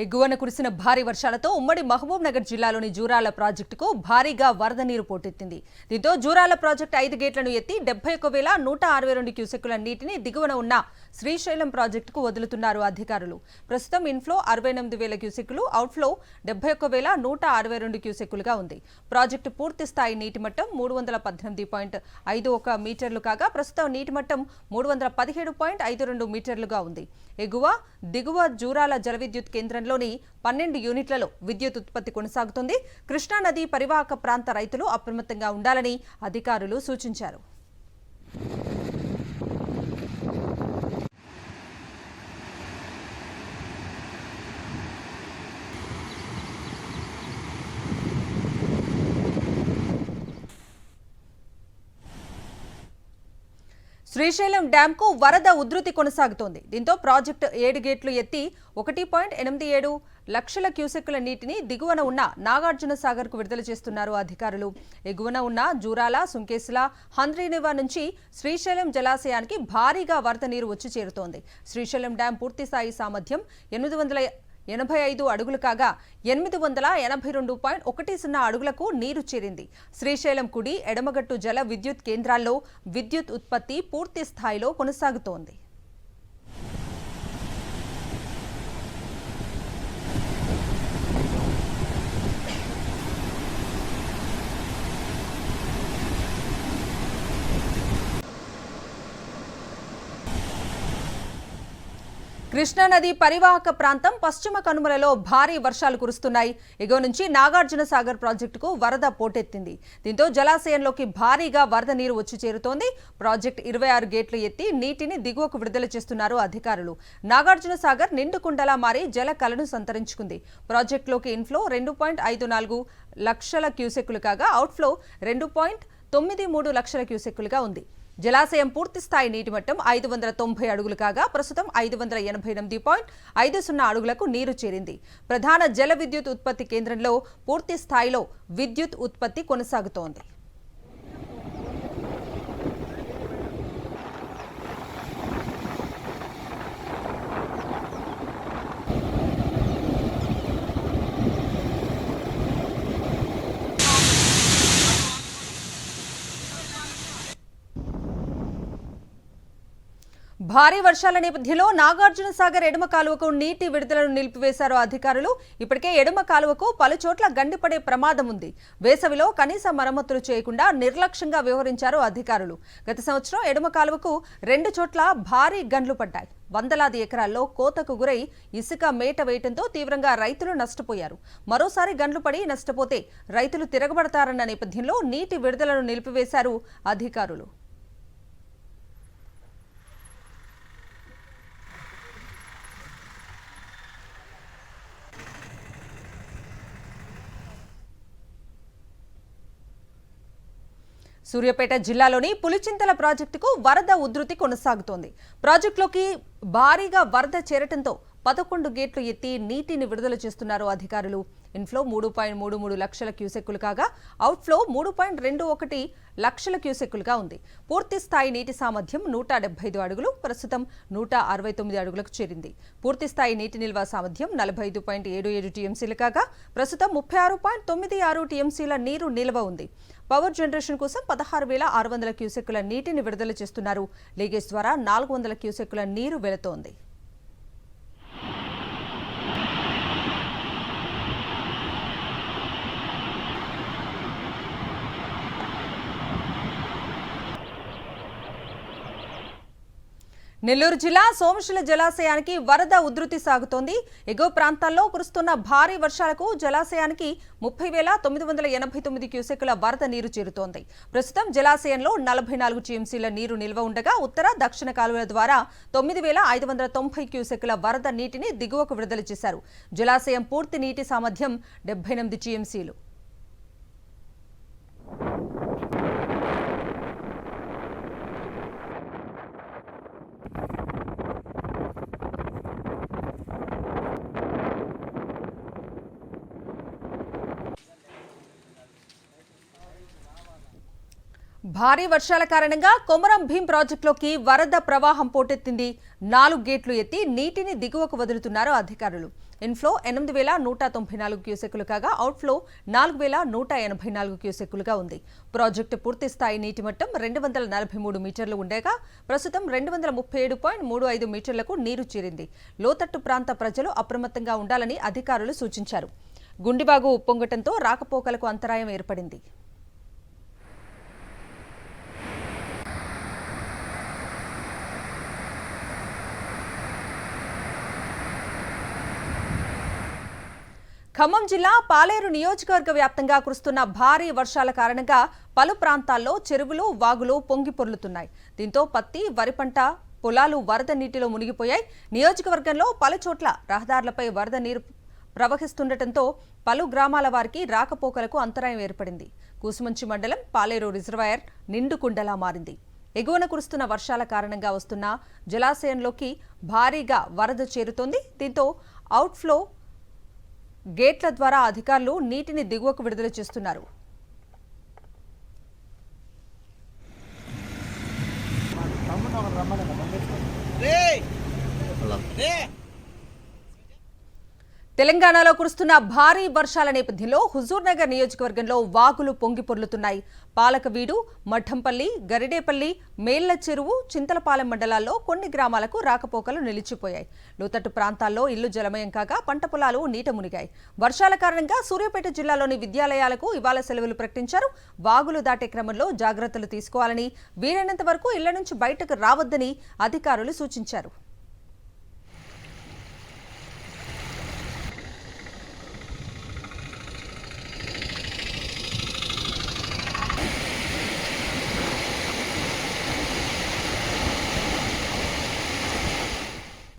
ఎగువన కురిసిన భారీ వర్షాలతో ఉమ్మడి మహబూబ్ నగర్ జిల్లాలోని జూరాల ప్రాజెక్టుకు భారీగా వరద నీరు పోటెత్తింది. దీంతో జూరాల ప్రాజెక్టు 5 గేట్లను ఎత్తి 71,162 క్యూసెక్కుల నీటిని దిగువన ఉన్న శ్రీశైలం ప్రాజెక్టుకు వదులుతున్నారు అధికారులు. ప్రస్తుతం ఇన్ఫ్లో 68,000 క్యూసెక్కులు, అవుట్ఫ్లో 71,162 క్యూసెక్కులుగా ఉంది. ప్రాజెక్టు పూర్తి స్థాయి నీటి మట్టం 318.51 మీటర్లు కాగా ప్రస్తుతం నీటి మట్టం 317.52 మీటర్లుగా ఉంది. ఎగువ దిగువ జూరాల జల విద్యుత్ కేంద్రంలోని 12 యూనిట్లలో విద్యుత్ ఉత్పత్తి కొనసాగుతుంది. కృష్ణానది పరివాహక ప్రాంత రైతులు అప్రమత్తంగా ఉండాలని అధికారులు సూచించారు. శ్రీశైలం డ్యాంకు వరద ఉధృతి కొనసాగుతోంది. దీంతో ప్రాజెక్టు 7 గేట్లు ఎత్తి 1.87 లక్షల క్యూసెక్కుల నీటిని దిగువన ఉన్న నాగార్జున సాగర్ కు విడుదల చేస్తున్నారు అధికారులు. ఎగువన ఉన్న జూరాల, సుంకేసుల, హంద్రీనివా నుంచి శ్రీశైలం జలాశయానికి భారీగా వరద నీరు వచ్చి చేరుతోంది. శ్రీశైలం డ్యాం పూర్తి స్థాయి సామర్థ్యం 885 అడుగులు కాగా 882.10 అడుగులకు నీరు చేరింది. శ్రీశైలం కుడి, ఎడమగట్టు జల విద్యుత్ కేంద్రాల్లో విద్యుత్ ఉత్పత్తి పూర్తి స్థాయిలో కొనసాగుతోంది. కృష్ణానది పరివాహక ప్రాంతం పశ్చిమ కనుమలలో భారీ వర్షాలు కురుస్తున్నాయి. ఎగువ నుంచి నాగార్జున సాగర్ ప్రాజెక్టుకు వరద పోటెత్తింది. దీంతో జలాశయంలోకి భారీగా వరద నీరు వచ్చి చేరుతోంది. ప్రాజెక్టు 26 గేట్లు ఎత్తి నీటిని దిగువకు విడుదల చేస్తున్నారు అధికారులు. నాగార్జున సాగర్ నిండుకుండలా మారి జల కలను సంతరించుకుంది. ప్రాజెక్టులోకి ఇన్ఫ్లో 2.54 లక్షల క్యూసెక్కులు కాగా అవుట్ఫ్లో 2.93 లక్షల క్యూసెక్కులుగా ఉంది. జలాశయం పూర్తి స్థాయి నీటి మట్టం 590 అడుగులు కాగా ప్రస్తుతం 588.50 అడుగులకు నీరు చేరింది. ప్రధాన జల విద్యుత్ ఉత్పత్తి కేంద్రంలో పూర్తి స్థాయిలో విద్యుత్ ఉత్పత్తి కొనసాగుతోంది. భారీ వర్షాల నేపథ్యంలో నాగార్జున సాగర్ ఎడమ కాలువకు నీటి విడుదలను నిలిపివేశారు అధికారులు. ఇప్పటికే ఎడమ కాలువకు పలుచోట్ల గండిపడే ప్రమాదం ఉంది. వేసవిలో కనీస మరమ్మతులు చేయకుండా నిర్లక్ష్యంగా వ్యవహరించారు అధికారులు. గత సంవత్సరం ఎడమ కాలువకు 2 చోట్ల భారీ గండ్లు పడ్డాయి. వందలాది ఎకరాల్లో కోతకు గురై ఇసుక మేట వేయడంతో తీవ్రంగా రైతులు నష్టపోయారు. మరోసారి గండ్లు పడి నష్టపోతే రైతులు తిరగబడతారన్న నేపథ్యంలో నీటి విడుదలను నిలిపివేశారు అధికారులు. సూర్యాపేట జిల్లాలోని పులిచింతల ప్రాజెక్టుకు వరద ఉధృతి కొనసాగుతోంది. ప్రాజెక్టులోకి భారీగా వరద చేరటంతో 11 గేట్లు ఎత్తి నీటిని విడుదల చేస్తున్నారు అధికారులు. ఇన్ఫ్లో 3.33 లక్షల క్యూసెక్కులు కాగా అవుట్ఫ్లో 3.21 లక్షల క్యూసెక్కులుగా ఉంది. పూర్తి స్థాయి నీటి సామర్థ్యం 175 అడుగులు, ప్రస్తుతం 169 అడుగులకు చేరింది. పూర్తి స్థాయి నీటి నిల్వ సామర్థ్యం 45.77 టీఎంసీలు కాగా ప్రస్తుతం 36.96 టీఎంసీల నీరు నిల్వ ఉంది. పవర్ జనరేషన్ కోసం 16,600 క్యూసెక్కుల నీటిని విడుదల చేస్తున్నారు. లీకేజ్ ద్వారా 400 క్యూసెక్కుల నీరు వెళుతోంది. నెల్లూరు జిల్లా సోమశిల జలాశయానికి వరద ఉధృతి సాగుతోంది. ఎగువ ప్రాంతాల్లో కురుస్తున్న భారీ వర్షాలకు జలాశయానికి 30,989 క్యూసెక్కుల వరద నీరు చేరుతోంది. ప్రస్తుతం జలాశయంలో 44 టీఎంసీల నీరు నిల్వ ఉండగా ఉత్తర, దక్షిణ కాలువల ద్వారా 9,590 క్యూసెక్కుల వరద నీటిని దిగువకు విడుదల చేశారు. జలాశయం పూర్తి నీటి సామర్థ్యం 78 టీఎంసీలు. భారీ వర్షాల కారణంగా కొమరం భీం ప్రాజెక్టులోకి వరద ప్రవాహం పోటెత్తింది. 4 గేట్లు ఎత్తి నీటిని దిగువకు వదులుతున్నారు అధికారులు. ఇన్ఫ్లో 8,194 క్యూసెక్కులు కాగా అవుట్ఫ్లో 4,184 క్యూసెక్కులుగా ఉంది. ప్రాజెక్టు పూర్తి స్థాయి నీటి మట్టం 243 మీటర్లు ఉండగా ప్రస్తుతం 237.35 మీటర్లకు నీరు చేరింది. లోతట్టు ప్రాంత ప్రజలు అప్రమత్తంగా ఉండాలని అధికారులు సూచించారు. గుండివాగు ఉప్పొంగటంతో రాకపోకలకు అంతరాయం ఏర్పడింది. ఖమ్మం జిల్లా పాలేరు నియోజకవర్గ వ్యాప్తంగా కురుస్తున్న భారీ వర్షాల కారణంగా పలు ప్రాంతాల్లో చెరువులు, వాగులు పొంగి పొర్లుతున్నాయి. దీంతో పత్తి, వరి పంట పొలాలు వరద నీటిలో మునిగిపోయాయి. నియోజకవర్గంలో పలు చోట్ల రహదారులపై వరద నీరు ప్రవహిస్తుండటంతో పలు గ్రామాల వారికి రాకపోకలకు అంతరాయం ఏర్పడింది. కూసుమంచి మండలం పాలేరు రిజర్వాయర్ నిండుకుండలా మారింది. ఎగువన కురుస్తున్న వర్షాల కారణంగా వస్తున్న జలాశయంలోకి భారీగా వరద చేరుతోంది. దీంతో అవుట్ఫ్లో గేట్ల ద్వారా అధికారులు నీటిని దిగువకు విడుదల చేస్తున్నారు. తెలంగాణలో కురుస్తున్న భారీ వర్షాల నేపథ్యంలో హుజూర్నగర్ నియోజకవర్గంలో వాగులు పొంగి పొర్లుతున్నాయి. పాలకవీడు, మఠంపల్లి, గరిడేపల్లి, మేళ్ల చెరువు, చింతలపాలెం మండలాల్లో కొన్ని గ్రామాలకు రాకపోకలు నిలిచిపోయాయి. లోతట్టు ప్రాంతాల్లో ఇల్లు జలమయం కాగా పంట పొలాలు నీట మునిగాయి. వర్షాల కారణంగా సూర్యాపేట జిల్లాలోని విద్యాలయాలకు ఇవాళ సెలవులు ప్రకటించారు. వాగులు దాటే క్రమంలో జాగ్రత్తలు తీసుకోవాలని, వీలైనంత వరకు ఇళ్ల నుంచి బయటకు రావద్దని అధికారులు సూచించారు.